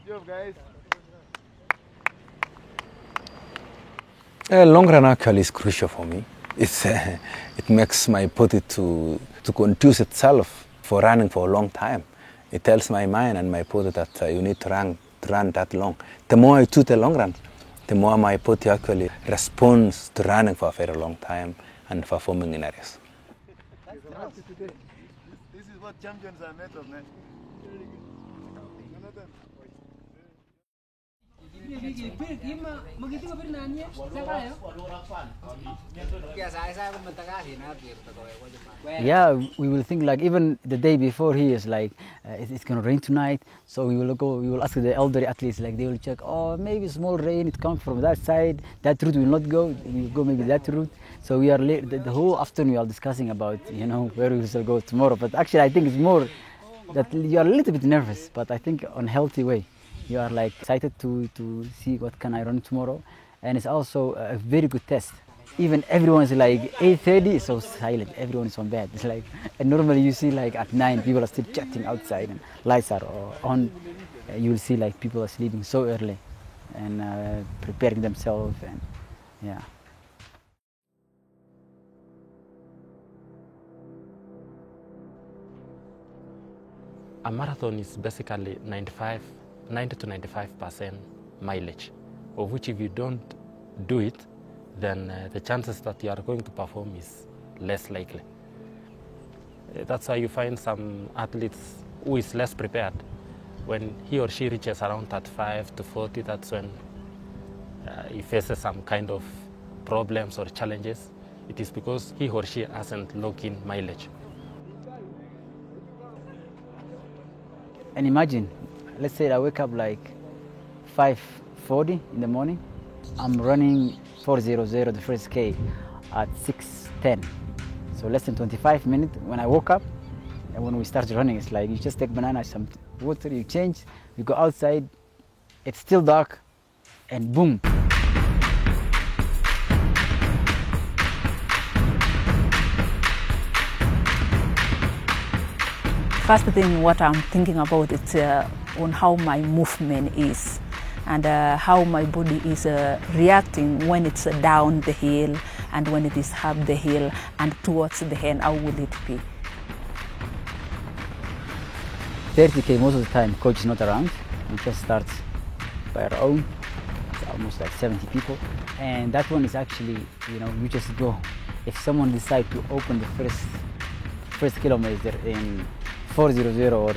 job, guys. Long run actually is crucial for me. It makes my body to conduce itself for running for a long time. It tells my mind and my body that you need to run that long. The more I do the long run, the more my body actually responds to running for a very long time and performing in a race. This is what champions are made of, man. Yeah, we will think like even the day before he is like it's gonna rain tonight, so we will ask the elderly athletes, like they will check, oh maybe small rain, it comes from that side, that route will not go, we will go maybe that route. So we are late, the whole afternoon we are discussing about where we shall go tomorrow. But actually I think it's more that you are a little bit nervous, but I think on a healthy way. You are like excited to see what can I run tomorrow, and it's also a very good test. Even everyone is like 8:30, it's so silent. Everyone is on bed. It's like, and normally you see like at 9 people are still chatting outside and lights are on. You will see like people are sleeping so early and preparing themselves, and yeah. A marathon is basically 90 to 95% mileage, of which if you don't do it, then the chances that you are going to perform is less likely. That's why you find some athletes who is less prepared. When he or she reaches around 35 to 40, that's when he faces some kind of problems or challenges. It is because he or she hasn't locked in mileage. And imagine, let's say I wake up like 5:40 in the morning. I'm running 4:00 the first K at 6:10. So less than 25 minutes when I woke up, and when we start running, it's like you just take banana, some water, you change, you go outside, it's still dark, and boom. First thing what I'm thinking about is on how my movement is and how my body is reacting when it's down the hill and when it is up the hill and towards the end, how will it be? 30K most of the time, coach is not around. We just start by our own. It's almost like 70 people. And that one is actually, you just go. If someone decides to open the first kilometer in 4:00 or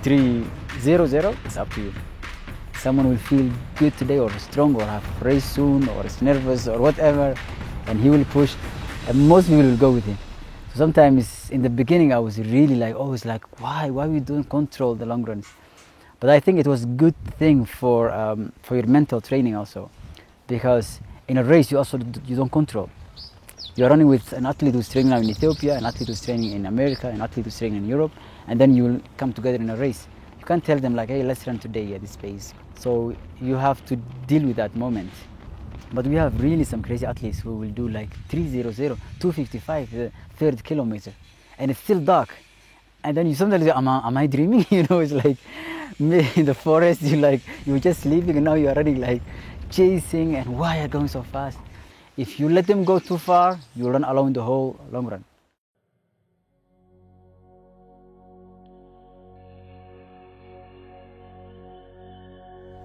3:00, it's up to you. Someone will feel good today or strong or have race soon or is nervous or whatever, and he will push, and most people will go with him. So sometimes in the beginning I was really always like, why we don't control the long runs? But I think it was a good thing for your mental training also, because in a race you don't control. You're running with an athlete who's training now in Ethiopia, an athlete who's training in America, an athlete who's training in Europe, and then you will come together in a race. You can't tell them like, hey, let's run today at this pace. So you have to deal with that moment. But we have really some crazy athletes who will do like 3:00, 2:55, the third kilometer, and it's still dark. And then you sometimes say, am I dreaming? It's like in the forest, you were just sleeping and now you are running like chasing, and why are you going so fast? If you let them go too far, you run alone the whole long run.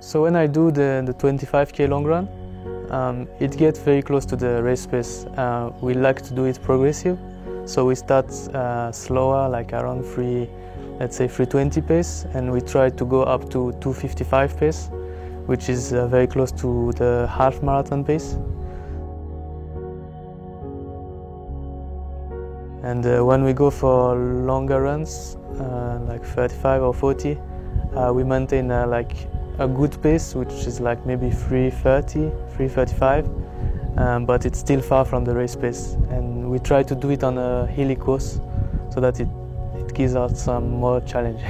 So when I do the 25K long run, it gets very close to the race pace. We like to do it progressive, so we start slower, like around let's say 3:20 pace, and we try to go up to 2:55 pace, which is very close to the half marathon pace. And when we go for longer runs, like 35 or 40, we maintain like a good pace, which is like maybe 3:30, 3:35, but it's still far from the race pace. And we try to do it on a hilly course so that it gives us some more challenge.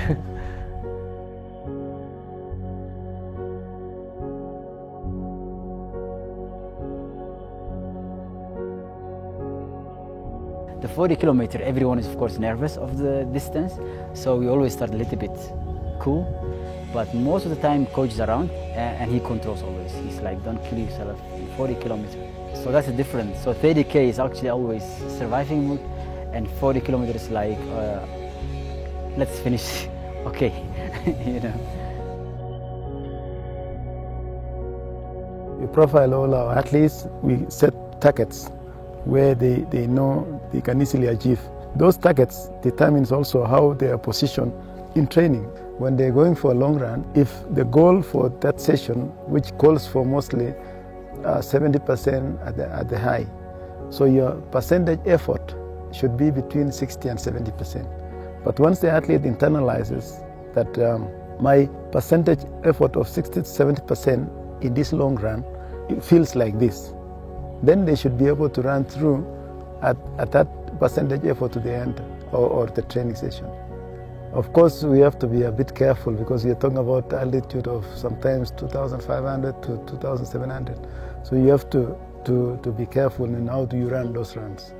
The 40 kilometer, everyone is of course nervous of the distance, so we always start a little bit cool. But most of the time, coach is around and he controls always. He's like, don't kill yourself in 40 kilometers. So that's the difference. So 30K is actually always surviving mode, and 40 kilometers is like, let's finish, okay, you know. We profile all our athletes. We set targets where they know they can easily achieve. Those targets determines also how they are positioned in training. When they're going for a long run, if the goal for that session, which calls for mostly 70% at the high, so your percentage effort should be between 60 and 70%. But once the athlete internalizes that my percentage effort of 60 to 70% in this long run, it feels like this, then they should be able to run through at that percentage effort to the end or the training session. Of course, we have to be a bit careful because we are talking about altitude of sometimes 2,500 to 2,700. So you have to be careful in how do you run those runs.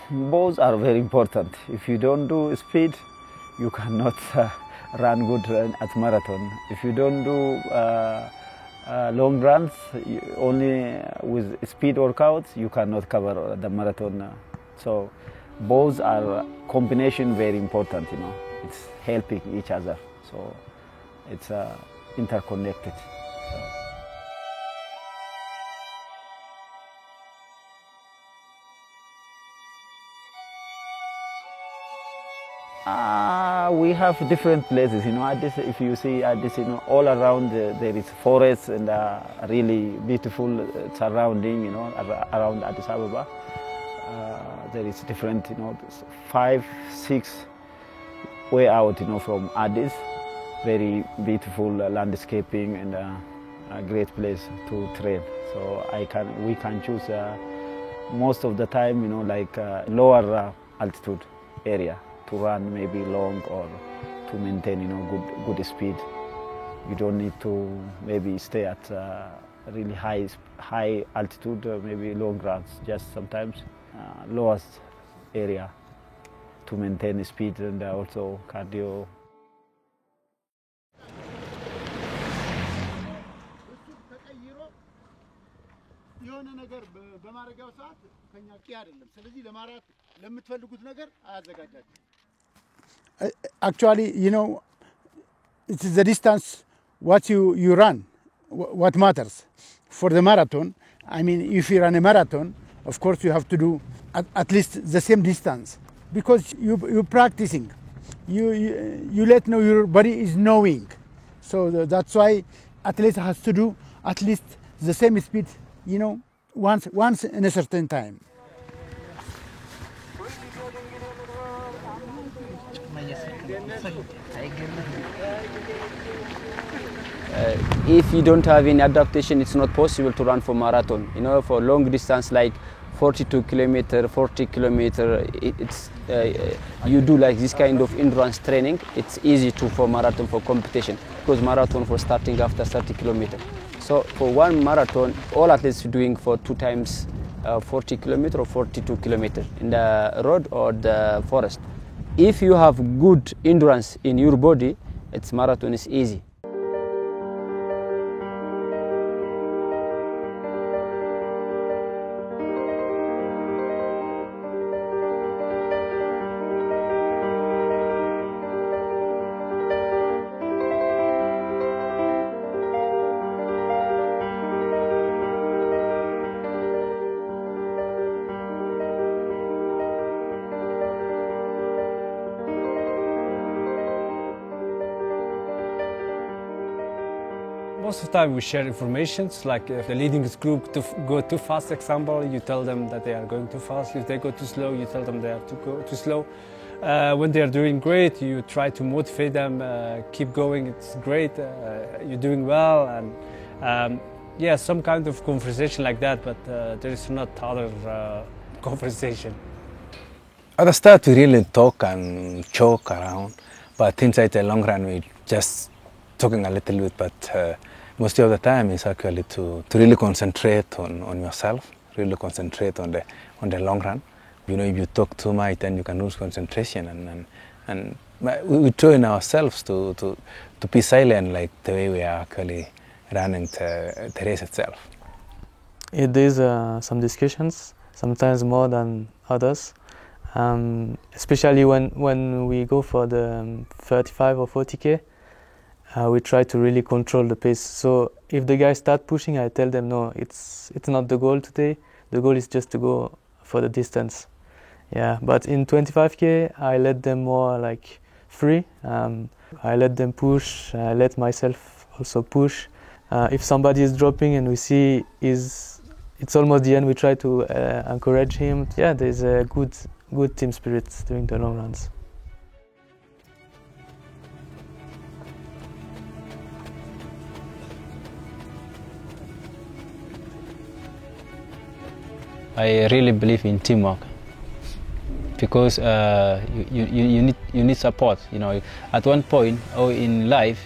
Both are very important. If you don't do speed, you cannot run good at marathon. If you don't do long runs, only with speed workouts, you cannot cover the marathon. So both are combination very important. You know, it's helping each other. So it's interconnected. So. We have different places, you know. Addis, if you see Addis, you know, all around there is forests and really beautiful surrounding, you know, around Addis Ababa. There is different, you know, 5, 6 way out, you know, from Addis. Very beautiful landscaping and a great place to train. So we can choose most of the time, you know, like lower altitude area to run maybe long or to maintain, you know, good speed. You don't need to maybe stay at really high altitude, maybe long runs. Just sometimes lowest area to maintain speed and also cardio. Actually, you know, it's the distance what you run, what matters. For the marathon, I mean, if you run a marathon, of course you have to do at least the same distance because you're practicing. You let know your body is knowing. So that's why athlete has to do at least the same speed, you know, once in a certain time. If you don't have any adaptation, it's not possible to run for marathon. You know, for long distance like 42 kilometer, 40 kilometer, you do like this kind of endurance training. It's easy for marathon for competition because marathon for starting after 30 kilometer. So for one marathon, all athletes are doing for 2 times 40 kilometer or 42 kilometer in the road or the forest. If you have good endurance in your body, it's marathon is easy. Most of the time we share information, like if the leading group to go too fast, example, you tell them that they are going too fast. If they go too slow, you tell them they have to go too slow. When they are doing great, you try to motivate them, keep going, it's great, you're doing well, and yeah, some kind of conversation like that, but there is not other conversation. At the start we really talk and joke around, But inside the long run, we just talking a little bit, but most of the time is actually to really concentrate on yourself, really concentrate on the long run. You know, if you talk too much, then you can lose concentration, and we train ourselves to be silent, like the way we are actually running the race itself. There is some discussions, sometimes more than others, especially when we go for the 35 or 40K. We try to really control the pace. So if the guys start pushing, I tell them, no, it's not the goal today. The goal is just to go for the distance. Yeah, but in 25K, I let them more like free. I let them push. I let myself also push. If somebody is dropping and we see it's almost the end, we try to encourage him. Yeah, there's a good team spirit during the long runs. I really believe in teamwork because you need support. You know, at one point or in life,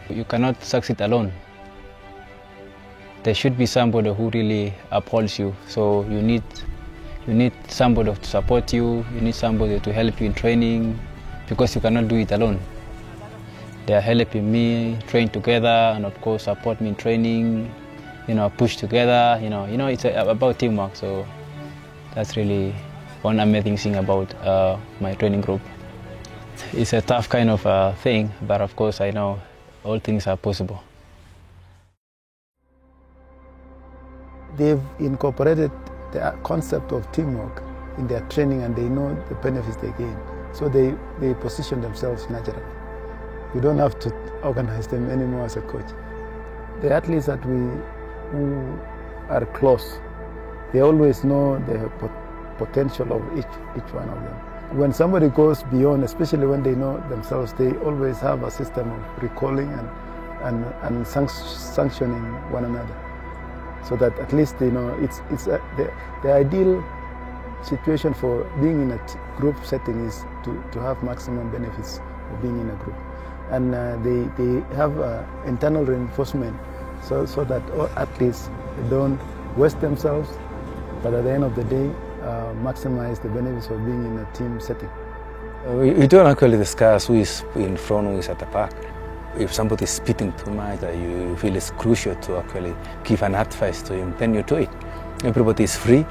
you cannot succeed alone. There should be somebody who really upholds you. So you need somebody to support you. You need somebody to help you in training because you cannot do it alone. They are helping me train together and of course support me in training. You know, push together. You know, it's about teamwork. So that's really one amazing thing about my training group. It's a tough kind of thing, but of course I know all things are possible. They've incorporated the concept of teamwork in their training, and they know the benefits they gain. So they position themselves naturally. You don't have to organize them anymore as a coach. The athletes that who are close, they always know the potential of each one of them. When somebody goes beyond, especially when they know themselves, they always have a system of recalling and sanctioning one another, so that at least they know it's the ideal situation for being in a group setting is to have maximum benefits of being in a group, and they have internal reinforcement so that all athletes don't waste themselves, but at the end of the day maximize the benefits of being in a team setting. We don't actually discuss who is in front, who is at the back. If somebody is speeding too much, you feel it's crucial to actually give an advice to him, then you do it. Everybody is free.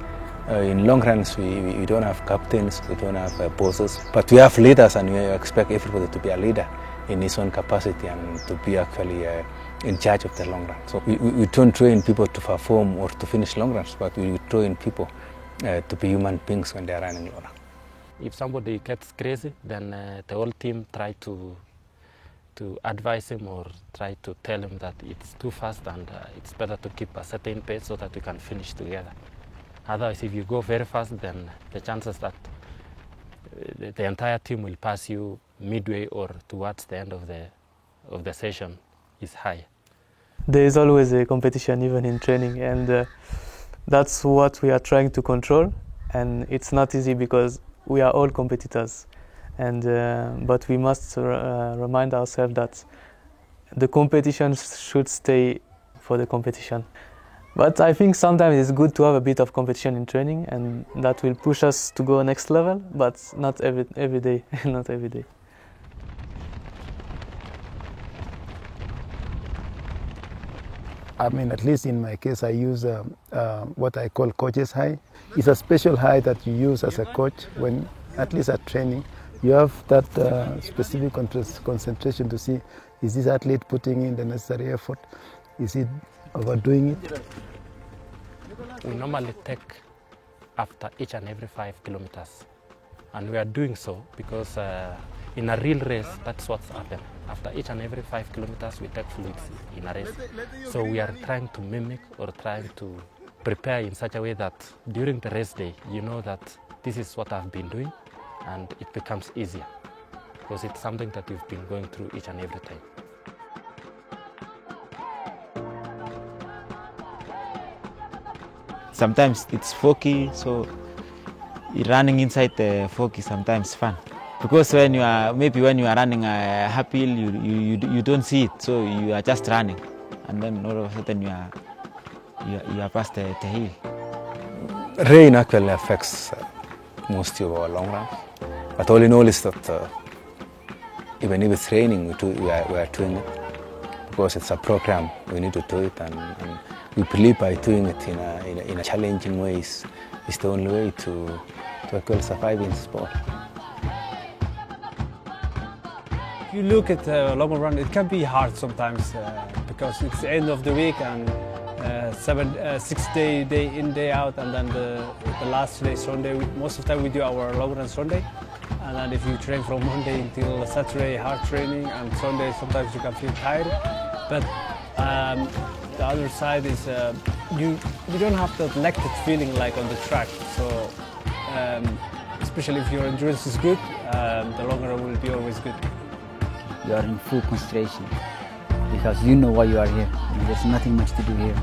In long runs, we don't have captains, we don't have bosses, but we have leaders, and we expect everybody to be a leader in his own capacity and to be actually in charge of the long run. So we don't train people to perform or to finish long runs, but we train people to be human beings when they are running long run. If somebody gets crazy, then the whole team try to advise him or try to tell him that it's too fast and it's better to keep a certain pace so that we can finish together. Otherwise, if you go very fast, then the chances that the entire team will pass you midway or towards the end of the session is high. There is always a competition even in training, and that's what we are trying to control, and it's not easy because we are all competitors, and but we must remind ourselves that the competition should stay for the competition. But I think sometimes it's good to have a bit of competition in training, and that will push us to go next level, but not every day, not every day. I mean, at least in my case, I use what I call coach's high. It's a special high that you use as a coach when, at least at training, you have that specific concentration to see, is this athlete putting in the necessary effort? Is he overdoing it? We normally take after each and every 5 kilometers. And we are doing so because in a real race, that's what's happened. After each and every 5 kilometers, we take fluids in a race. So we are trying to mimic or trying to prepare in such a way that during the race day, you know that this is what I've been doing, and it becomes easier because it's something that we've been going through each and every time. Sometimes it's foggy, so running inside the fog is sometimes fun. Because when you are running a half hill, you don't see it, so you are just running, and then all of a sudden you are past the hill. Rain actually affects most of our long runs, but all in all is that even if it's raining, we are doing it because it's a program. We need to do it, and we believe by doing it in a challenging ways is the only way to actually survive in sport. If you look at the long run, it can be hard sometimes because it's the end of the week and 6 day in, day out, and then the last day, Sunday. Most of the time we do our long run Sunday, and then if you train from Monday until Saturday, hard training, and Sunday sometimes you can feel tired. But the other side is you don't have that lactic feeling like on the track. So especially if your endurance is good, the long run will be always good. You are in full concentration because you know why you are here. There's nothing much to do here,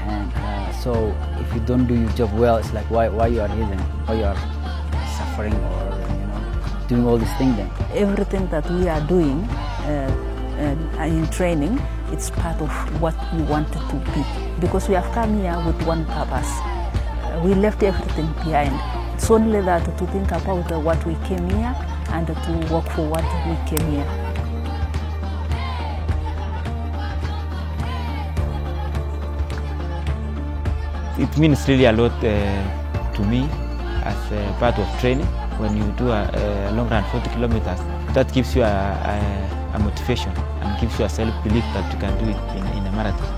and so if you don't do your job well, it's like why you are here then? Why you are suffering or doing all these things then? Everything that we are doing in training, it's part of what we wanted to be, because we have come here with one purpose. We left everything behind. It's only that to think about what we came here and to work for what we came here. It means really a lot to me as a part of training. When you do a long run, 40 kilometers, that gives you a motivation and gives you a self-belief that you can do it in a marathon.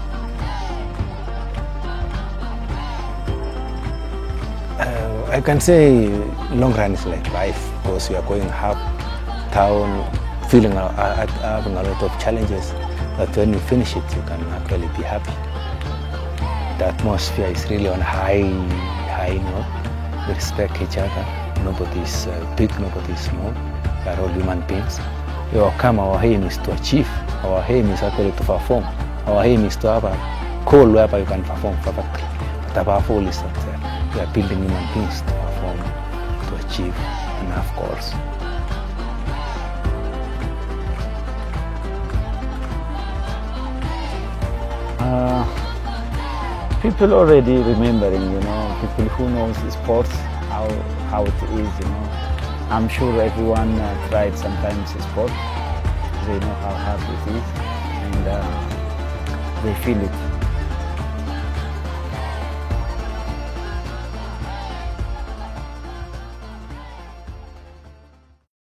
I can say long run is like life, because you are going up, down, having a lot of challenges, but when you finish it, you can actually be happy. The atmosphere is really on high note. We respect each other. Nobody is big, nobody is small. We are all human beings. Our aim is to achieve. Our aim is actually to perform. Our aim is to have a goal whereby you can perform perfectly. But above all is that we are building human beings to perform, to achieve, and have goals. People already remembering, people who knows sports, how it is, I'm sure everyone tried sometimes sport. They know how hard it is, and they feel it.